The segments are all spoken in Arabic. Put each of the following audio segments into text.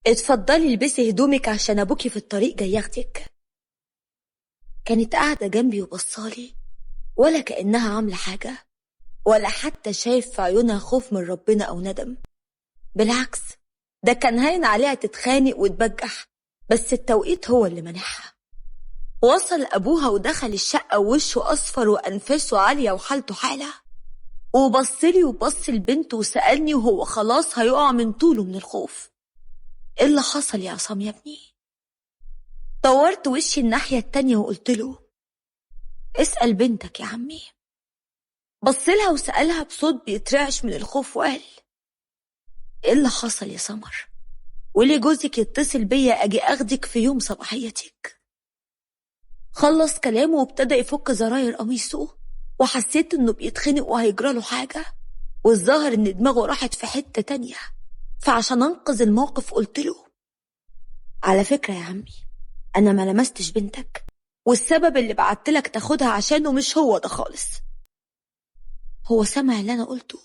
اتفضلي البسي هدومك عشان ابوكي في الطريق جاي ياخدك. كانت قاعدة جنبي وبصالي ولا كأنها عاملة حاجة، ولا حتى شايف في عيونها خوف من ربنا أو ندم. بالعكس، ده كان هاين عليها تتخانق وتبجح، بس التوقيت هو اللي منحها. وصل أبوها ودخل الشقة ووشه أصفر وأنفاسه عالية وحالته حالة، وبصلي وبص البنت وسألني وهو خلاص هيقع من طوله من الخوف: إيه اللي حصل يا عصام يا ابني؟ طورت وشي الناحية التانية وقلت له: اسأل بنتك يا عمي. بصلها وسألها بصوت بيترعش من الخوف وقال: إيه اللي حصل يا سمر؟ وليه جوزك يتصل بيا أجي أخدك في يوم صباحيتك؟ خلص كلامه وابتدى يفك زراير قميصه، وحسيت إنه بيتخنق وهيجراله حاجة، والظاهر إن دماغه راحت في حتة تانية. فعشان أنقذ الموقف قلت له: على فكرة يا عمي، أنا ما لمستش بنتك، والسبب اللي بعتلك تاخدها عشانه مش هو ده خالص. هو سمع اللي أنا قلته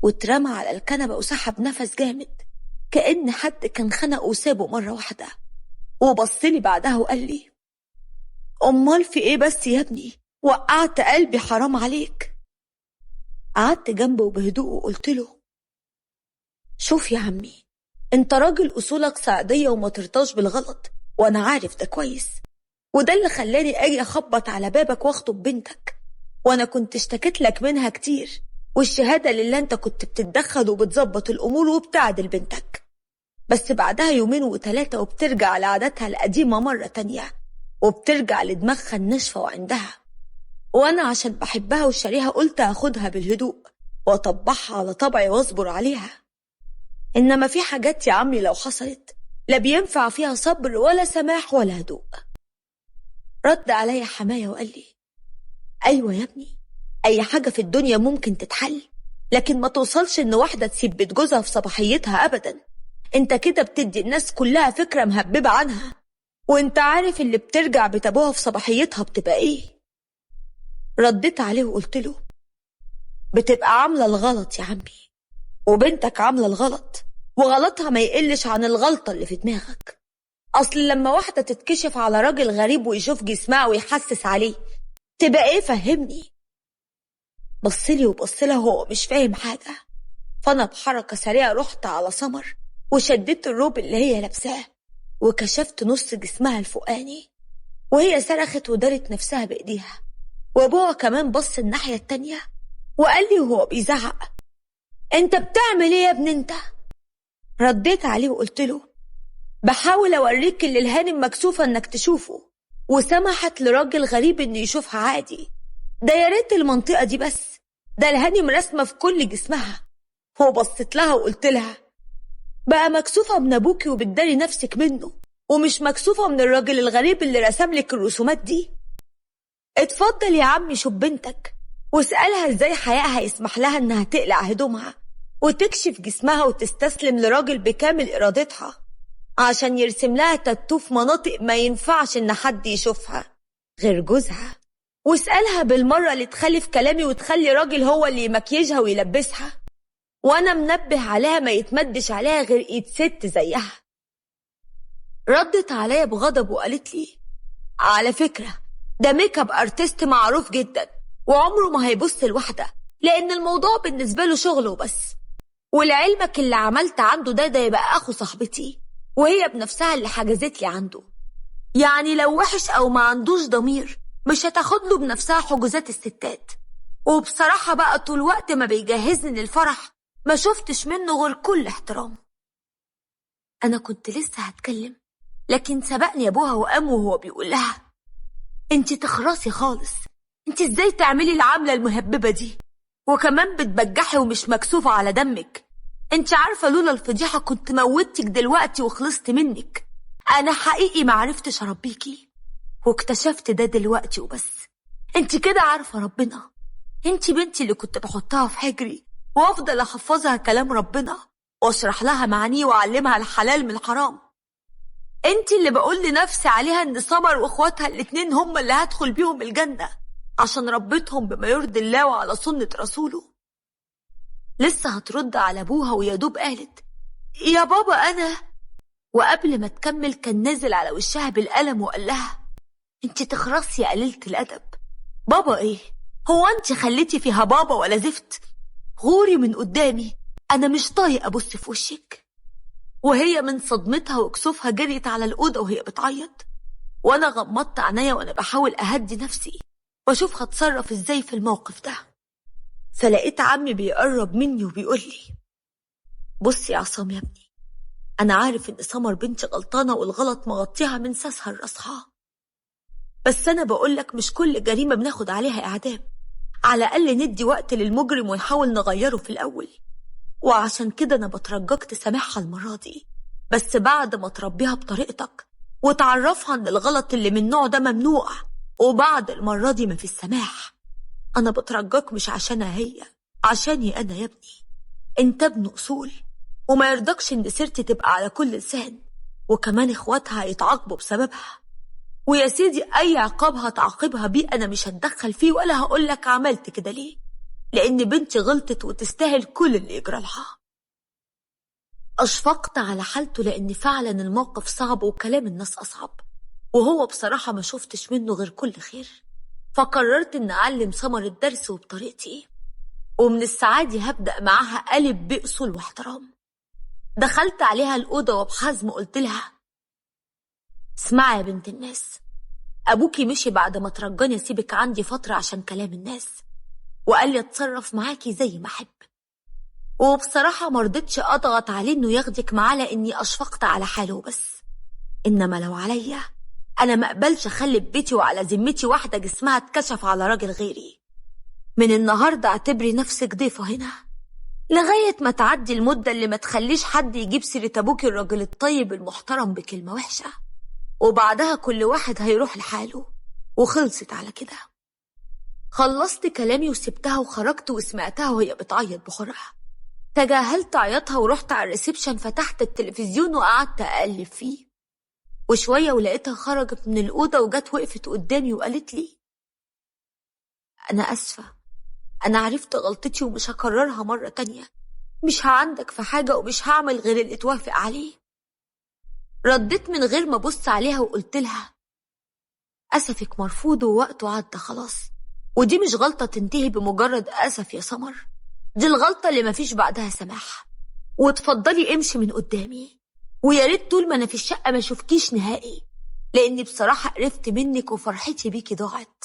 واترمى على الكنبة وسحب نفس جامد كأن حد كان خنقه وسابه مرة واحدة، وبصلي بعدها وقال لي: أمال في إيه بس يا ابني؟ وقعت قلبي، حرام عليك. قعدت جنبه بهدوء وقلت له: شوف يا عمي، انت راجل أصولك صعيدية وما ترضاش بالغلط، وأنا عارف ده كويس، وده اللي خلاني أجي أخبط على بابك واخطب بنتك، وأنا كنت اشتكيت لك منها كتير، والشهادة لله انت كنت بتتدخل وبتظبط الأمور وبتعدل بنتك، بس بعدها يومين وثلاثة وبترجع لعاداتها القديمة مرة تانية، وبترجع لدماغها الناشفة وعندها. وأنا عشان بحبها وشاريها قلت أخدها بالهدوء وأطبعها على طبعي واصبر عليها. إنما في حاجات يا عمي لو حصلت لا بينفع فيها صبر ولا سماح ولا هدوء. رد عليا حماية وقال لي: أيوة يا ابني، أي حاجة في الدنيا ممكن تتحل، لكن ما توصلش إن واحدة تسيب بيت جوزها في صباحيتها أبدا. انت كده بتدي الناس كلها فكرة مهببة عنها، وانت عارف اللي بترجع بيت ابوها في صباحيتها بتبقى ايه. رديت عليه وقلت له: بتبقى عاملة الغلط يا عمي، وبنتك عاملة الغلط، وغلطها ما يقلش عن الغلطة اللي في دماغك. اصل لما واحدة تتكشف على راجل غريب ويشوف جسمها ويحسس عليه تبقى ايه؟ فهمني. بصلي وبصلها وهو مش فاهم حاجة، فانا بحركة سريعة رحت على سمر وشدت الروب اللي هي لابساه وكشفت نص جسمها الفوقاني، وهي صرخت ودارت نفسها بايديها، وابوها كمان بص الناحية التانية وقال لي وهو بيزعق: انت بتعمل ايه يا ابن انت؟ رديت عليه وقلت له: بحاول اوريك اللي الهانم مكسوفة انك تشوفه، وسمحت لراجل غريب انه يشوفها عادي. ده يا ريت المنطقة دي بس، ده الهانم رسمة في كل جسمها. وبصيت لها وقلت لها: بقى مكسوفة من أبوكي وبتداري نفسك منه، ومش مكسوفة من الراجل الغريب اللي رسملك الرسومات دي؟ اتفضل يا عمي شوف بنتك واسألها ازاي حيائها يسمح لها انها تقلع هدومها وتكشف جسمها وتستسلم لراجل بكامل إرادتها عشان يرسم لها تاتو في مناطق ما ينفعش ان حد يشوفها غير جوزها. واسألها بالمرة اللي تخلي في كلامي وتخلي راجل هو اللي يمكيجها ويلبسها، وانا منبه عليها ما يتمدش عليها غير ايد ست زيها. ردت عليا بغضب وقالت لي: على فكرة ده ميك اب ارتست معروف جدا، وعمره ما هيبص لواحدة، لان الموضوع بالنسبة له شغل وبس. ولعلمك اللي عملت عنده ده يبقى اخو صاحبتي، وهي بنفسها اللي حجزت لي عنده. يعني لو وحش او ما عندوش ضمير مش هتاخد له بنفسها حجوزات الستات. وبصراحة بقى طول وقت ما بيجهزني للفرح ما شفتش منه غير كل احترام. أنا كنت لسه هتكلم لكن سبقني أبوها وقام وهو بيقول لها: انتي تخرسي خالص، انتي ازاي تعملي العملة المهببة دي وكمان بتبجحي ومش مكسوفة على دمك؟ انتي عارفة لولا الفضيحة كنت موتك دلوقتي وخلصت منك. أنا حقيقي معرفتش أربيكي واكتشفت ده دلوقتي وبس. انتي كده عارفة ربنا، انتي بنتي اللي كنت بحطها في حجري وافضل احفظها كلام ربنا واشرح لها معانيه واعلمها الحلال من الحرام. انتي اللي بقول لنفسي عليها ان سمر واخواتها الاتنين هم اللي هدخل بيهم الجنة عشان ربيتهم بما يرضي الله وعلى سنة رسوله. لسه هترد على ابوها ويا دوب قالت: يا بابا وقبل ما تكمل كان نازل على وشها بالقلم وقال لها: انت تخرسي يا قليلة الأدب. بابا ايه؟ هو انت خليتي فيها بابا ولا زفت؟ غوري من قدامي، انا مش طايق ابص في وشك. وهي من صدمتها وكسوفها جريت على الأوضة وهي بتعيط، وانا غمضت عينيا وانا بحاول اهدي نفسي واشوف هتصرف ازاي في الموقف ده. فلقيت عمي بيقرب مني وبيقول لي: بصي يا عصام يا ابني، انا عارف ان سمر بنتي غلطانه والغلط مغطيها من ساسها لراسها، بس انا بقولك مش كل جريمه بناخد عليها اعدام، على الاقل ندي وقت للمجرم ونحاول نغيره في الاول. وعشان كده انا بترجاك تسامحها المره دي، بس بعد ما تربيها بطريقتك وتعرفها ان الغلط اللي من النوع ده ممنوع، وبعد المره دي ما في السماح. انا بترجاك مش عشانها هي، عشاني انا يا ابني. انت ابن اصول، وما يرضكش ان سيرتي تبقى على كل لسان، وكمان اخواتها هيتعاقبوا بسببها. ويا سيدي اي عقاب هتعاقبها بيه انا مش هتدخل فيه ولا هقولك عملت كده ليه، لان بنتي غلطت وتستاهل كل اللي يجرى لها. اشفقت على حالته لان فعلا الموقف صعب وكلام الناس اصعب، وهو بصراحة ما شفتش منه غير كل خير. فقررت ان اعلم سمر الدرس وبطريقتي، ومن السعادة هبدأ معاها ألف بأصول واحترام. دخلت عليها الأوضة وبحزم قلت لها: اسمعي يا بنت الناس، أبوكي مشي بعد ما ترجاني أسيبك عندي فترة عشان كلام الناس، وقال لي أتصرف معاكي زي ما أحب. وبصراحة مرضتش أضغط عليه إنه ياخدك معاه لأني أشفقت على حاله بس، إنما لو عليا أنا مقبلش أخلي بيتي وعلى ذمتي واحدة جسمها اتكشف على راجل غيري. من النهاردة اعتبري نفسك ضيفة هنا لغاية ما تعدي المدة اللي ما تخليش حد يجيب سيرة أبوكي الراجل الطيب المحترم بكلمة وحشة، وبعدها كل واحد هيروح لحاله، وخلصت على كده. خلصت كلامي وسبتها وخرجت وسمعتها وهي بتعيط بخرها. تجاهلت عياطها ورحت على الريسبشن، فتحت التلفزيون وقعدت أقلب فيه، وشوية ولقيتها خرجت من الأوضة وجت وقفت قدامي وقالت لي: أنا أسفة، أنا عرفت غلطتي ومش هكررها مرة تانية، مش هعندك في حاجة ومش هعمل غير اللي اتوافق عليه. رديت من غير ما ابص عليها وقلت لها: أسفك مرفوض ووقته عدى خلاص، ودي مش غلطة تنتهي بمجرد أسف يا سمر، دي الغلطة اللي مفيش بعدها سماح. وتفضلي امشي من قدامي، ويا ريت طول ما أنا في الشقة ما شوفكيش نهائي، لأني بصراحة قرفت منك وفرحتي بيكي ضاعت.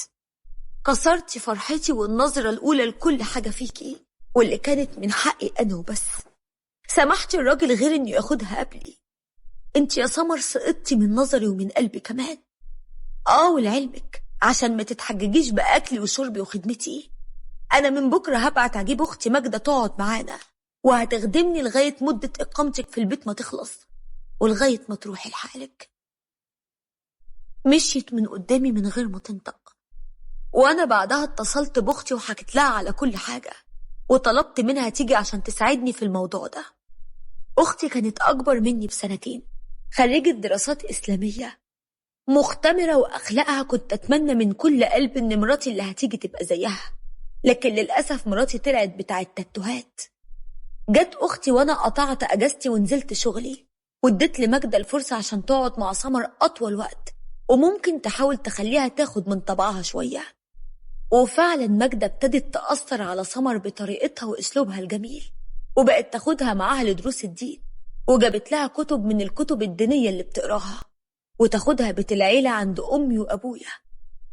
كسرتي فرحتي والنظرة الأولى لكل حاجة فيكي، واللي كانت من حقي أنا وبس. سمحتي الراجل غير إنه ياخدها قبلي. انت يا سمر سقطتي من نظري ومن قلبي كمان. ولعلمك عشان ما تتحججيش بأكلي وشربي وخدمتي، أنا من بكرة هبعت أجيب أختي ماجدة تقعد معانا، وهتخدمني لغاية مدة إقامتك في البيت ما تخلص، ولغاية ما تروحي لحالك. مشيت من قدامي من غير ما تنطق، وأنا بعدها اتصلت بأختي وحكيت لها على كل حاجة، وطلبت منها تيجي عشان تساعدني في الموضوع ده. أختي كانت أكبر مني ب2 سنين، خريجة دراسات إسلامية، مختمرة وأخلاقها كنت أتمنى من كل قلب إن مراتي اللي هتيجي تبقى زيها، لكن للأسف مراتي طلعت بتاعة تاتوهات. جت أختي وأنا قطعت أجازتي ونزلت شغلي، واديت لماجدة الفرصة عشان تقعد مع سمر أطول وقت، وممكن تحاول تخليها تاخد من طبعها شوية. وفعلا ماجدة ابتدت تأثر على سمر بطريقتها وأسلوبها الجميل، وبقت تاخدها معاها لدروس الدين، وجابت لها كتب من الكتب الدينية اللي بتقراها، وتاخدها بيت العيلة عند أمي وأبويا.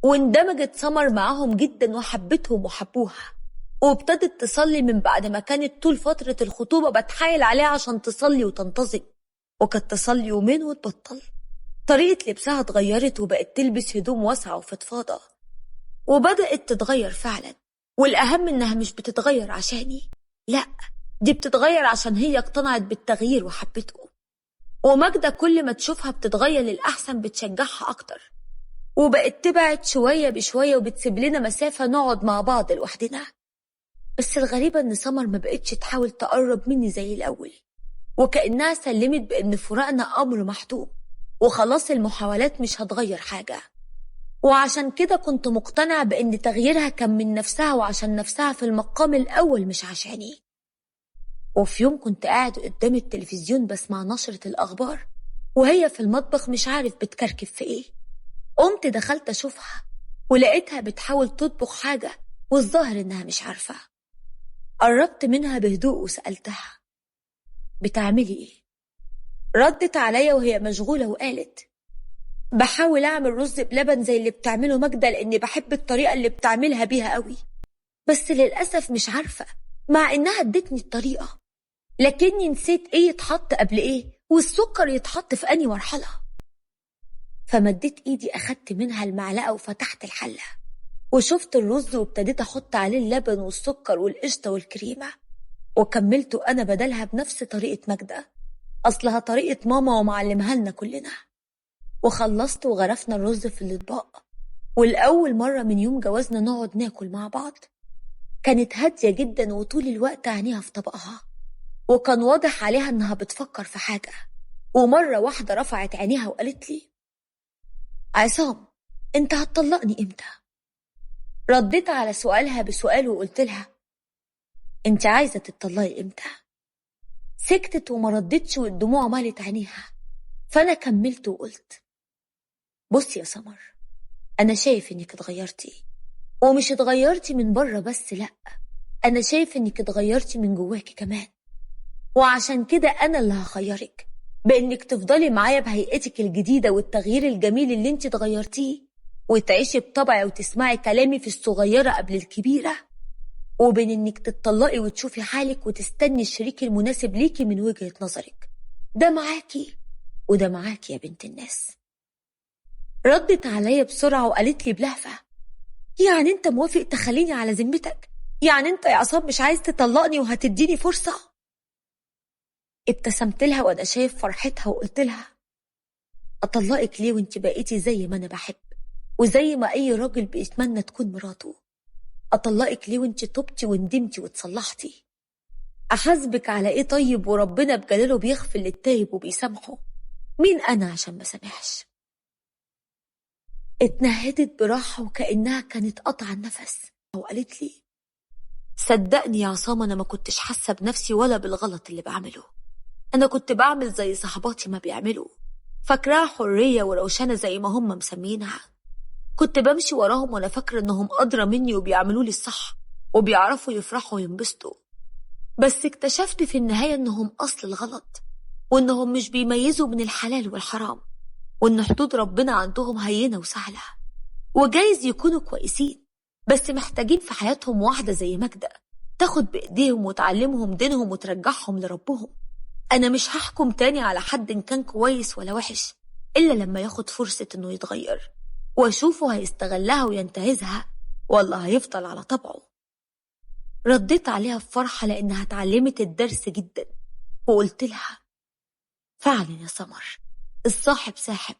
واندمجت سمر معاهم جدا وحبتهم وحبوها، وابتدت تصلي من بعد ما كانت طول فترة الخطوبة بتحايل عليها عشان تصلي وتنتظم، وكانت تصلي يومين وتبطل. طريقة لبسها اتغيرت وبقت تلبس هدوم واسعة وفضفاضة، وبدأت تتغير فعلا. والأهم إنها مش بتتغير عشاني، لأ، دي بتتغير عشان هي اقتنعت بالتغيير وحبته. وماجدة كل ما تشوفها بتتغير للأحسن بتشجعها أكتر، وبقت تبعد شوية بشوية وبتسيب لنا مسافة نقعد مع بعض لوحدنا. بس الغريبة إن سمر ما بقتش تحاول تقرب مني زي الأول، وكأنها سلمت بأن فراقنا أمر محتوم، وخلاص المحاولات مش هتغير حاجة. وعشان كده كنت مقتنع بأن تغييرها كان من نفسها وعشان نفسها في المقام الأول مش عشاني. وفي يوم كنت قاعد قدام التلفزيون بسمع نشرة الأخبار، وهي في المطبخ مش عارف بتكركب في ايه. قمت دخلت اشوفها ولقيتها بتحاول تطبخ حاجة والظاهر انها مش عارفة. قربت منها بهدوء وسألتها بتعملي ايه؟ ردت عليا وهي مشغولة وقالت بحاول اعمل رز بلبن زي اللي بتعمله ماجدة لاني بحب الطريقة اللي بتعملها بيها قوي، بس للأسف مش عارفة مع انها ادتني الطريقة، لكني نسيت ايه يتحط قبل ايه والسكر يتحط في انهي مرحلة. فمديت ايدي اخدت منها المعلقة وفتحت الحلة وشفت الرز وابتديت احط عليه اللبن والسكر والقشطة والكريمة، وكملته انا بدلها بنفس طريقة ماجدة، اصلها طريقة ماما ومعلمها لنا كلنا. وخلصت وغرفنا الرز في الاطباق، والأول مرة من يوم جوازنا نقعد ناكل مع بعض. كانت هادية جدا وطول الوقت عينيها في طبقها، وكان واضح عليها انها بتفكر في حاجة. ومرة واحدة رفعت عينيها وقالت لي عصام انت هتطلقني امتى؟ رديت على سؤالها بسؤال وقلت لها انت عايزة تتطلقي امتى؟ سكتت وما ردتش والدموع مالت عينيها، فانا كملت وقلت بصي يا سمر، انا شايف انك اتغيرتي، ومش اتغيرتي من بره بس، لأ، انا شايف انك اتغيرتي من جواكي كمان، وعشان كده انا اللي هخيرك بانك تفضلي معايا بهيئتك الجديدة والتغيير الجميل اللي انت اتغيرتيه، وتعيشي بطبعي وتسمعي كلامي في الصغيرة قبل الكبيرة، وبين انك تتطلقي وتشوفي حالك وتستني الشريك المناسب ليكي من وجهة نظرك. ده معاكي وده معاكي يا بنت الناس. ردت عليا بسرعة وقالت لي بلهفة يعني انت موافق تخليني على ذمتك؟ يعني انت يا عصام مش عايز تطلقني وهتديني فرصة؟ ابتسمت لها وانا شايف فرحتها وقلت لها اطلقك ليه وانت بقيتي زي ما انا بحب وزي ما اي راجل بيتمنى تكون مراته؟ اطلقك ليه وانت تبتي وندمتي وتصلحتي؟ احاسبك على ايه طيب وربنا بجلاله بيغفر للتايب وبيسامحه؟ مين انا عشان ما سامحش؟ اتنهدت براحة وكأنها كانت قطع النفس وقالت لي صدقني يا عصام انا ما كنتش حاسة بنفسي ولا بالغلط اللي بعمله، انا كنت بعمل زي صحباتي ما بيعملوا، فاكراها حرية وروشنة زي ما هم مسمينها، كنت بمشي وراهم وانا فاكرة انهم ادرى مني وبيعملوا لي الصح وبيعرفوا يفرحوا وينبسطوا، بس اكتشفت في النهاية انهم اصل الغلط، وانهم مش بيميزوا بين الحلال والحرام، وان حدود ربنا عندهم هينة وسهلة، وجايز يكونوا كويسين بس محتاجين في حياتهم واحدة زي ماجدة تاخد بإيديهم وتعلمهم دينهم وترجعهم لربهم. أنا مش هحكم تاني على حد إن كان كويس ولا وحش إلا لما ياخد فرصة إنه يتغير، وأشوفه هيستغلها وينتهزها ولا هيفضل على طبعه. رديت عليها بفرحة لأنها اتعلمت الدرس جدا، وقلت لها فعلا يا سمر الصاحب ساحب،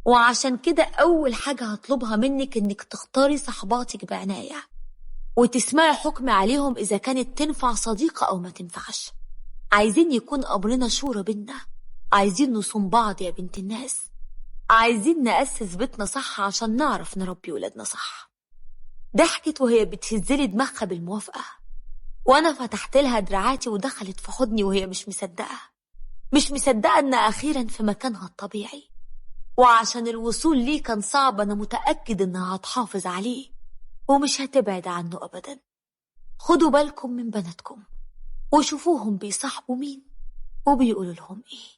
وعشان كده أول حاجة هطلبها منك إنك تختاري صحباتك بعناية وتسمعي حكم عليهم إذا كانت تنفع صديقة أو ما تنفعش. عايزين يكون أمرنا شورى بينا، عايزين نصوم بعض يا بنت الناس، عايزين نأسس بيتنا صح عشان نعرف نربي ولادنا صح. ضحكت وهي بتهزلي دماغها بالموافقة، وأنا فتحت لها دراعاتي ودخلت في حضني وهي مش مصدقة إن أخيرا في مكانها الطبيعي، وعشان الوصول ليه كان صعب أنا متأكد إنها هتحافظ عليه ومش هتبعد عنه أبدا. خدوا بالكم من بناتكم وشوفوهم بيصاحبوا مين وبيقولوا لهم إيه.